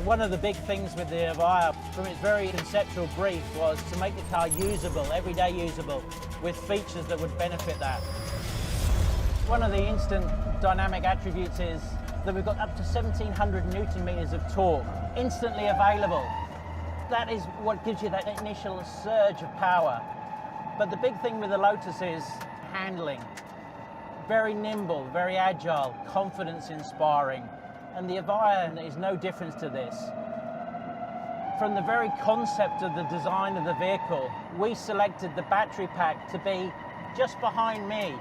One of the big things with the Evija, from its very conceptual brief, was to make the car usable, everyday usable, with features that would benefit that. One of the instant dynamic attributes is that we've got up to 1,700 Newton meters of torque, instantly available. That is what gives you that initial surge of power. But the big thing with the Lotus is handling. Very nimble, very agile, confidence inspiring. And the Evija is no different to this. From the very concept of the design of the vehicle, we selected the battery pack to be just behind me,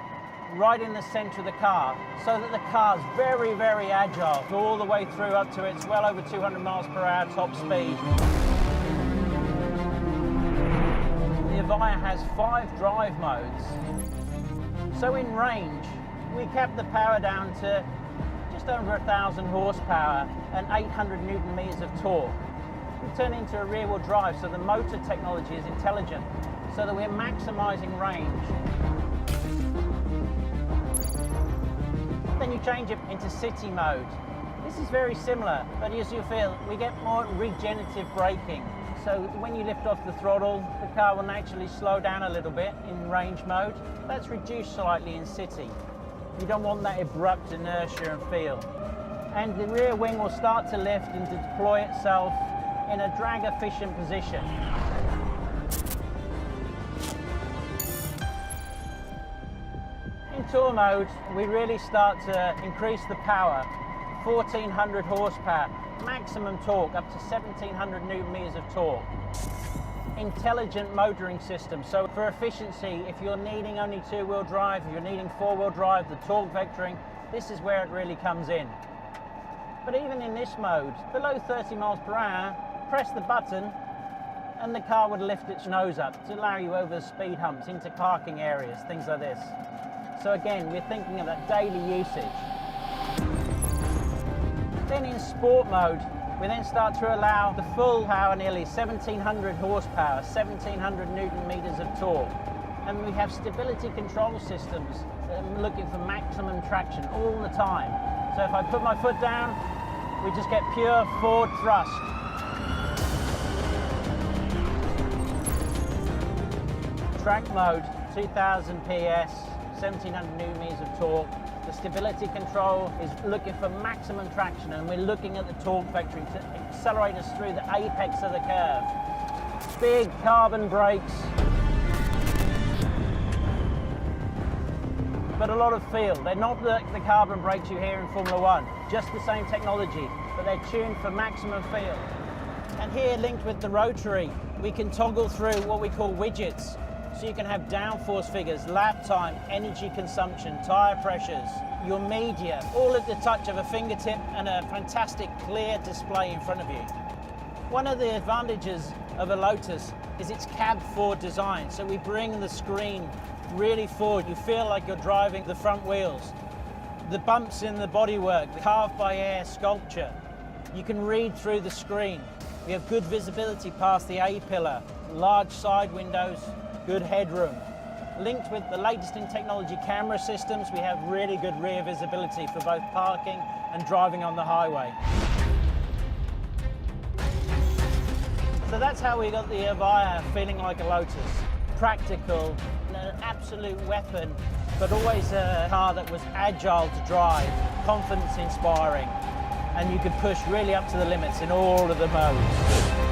right in the center of the car, so that the car's very, very agile, all the way through up to its well over 200 miles per hour top speed. The Evija has 5 drive modes. So in range, we kept the power down to just over 1,000 horsepower and 800 Newton meters of torque. We turn into a rear-wheel drive, so the motor technology is intelligent, so that we're maximizing range. Then you change it into city mode. This is very similar, but as you feel, we get more regenerative braking. So when you lift off the throttle, the car will naturally slow down a little bit in range mode. That's reduced slightly in city. You don't want that abrupt inertia and feel. And the rear wing will start to lift and to deploy itself in a drag-efficient position. In tour mode, we really start to increase the power. 1,400 horsepower, maximum torque, up to 1,700 Newton meters of torque. Intelligent motoring system, so for efficiency, if you're needing only 2-wheel drive, if you're needing 4-wheel drive, the torque vectoring, this is where it really comes in. But even in this mode, below 30 miles per hour, press the button and the car would lift its nose up to allow you over speed humps, into parking areas, things like this. So again, we're thinking of that daily usage. Then in sport mode, we then start to allow the full power, nearly 1,700 horsepower, 1,700 Newton meters of torque. And we have stability control systems looking for maximum traction all the time. So if I put my foot down, we just get pure forward thrust. Track mode, 2,000 PS, 1,700 Newton meters of torque. The stability control is looking for maximum traction, and we're looking at the torque vectoring to accelerate us through the apex of the curve. Big carbon brakes, but a lot of feel. They're not the carbon brakes you hear in Formula One, just the same technology, but they're tuned for maximum feel. And here, linked with the rotary, we can toggle through what we call widgets. So you can have downforce figures, lap time, energy consumption, tyre pressures, your media, all at the touch of a fingertip and a fantastic clear display in front of you. One of the advantages of a Lotus is its cab forward design. So we bring the screen really forward. You feel like you're driving the front wheels. The bumps in the bodywork, the carved by air sculpture. You can read through the screen. We have good visibility past the A-pillar, large side windows, good headroom. Linked with the latest in technology camera systems, we have really good rear visibility for both parking and driving on the highway. So that's how we got the Evija feeling like a Lotus. Practical, an absolute weapon, but always a car that was agile to drive, confidence inspiring, and you could push really up to the limits in all of the modes.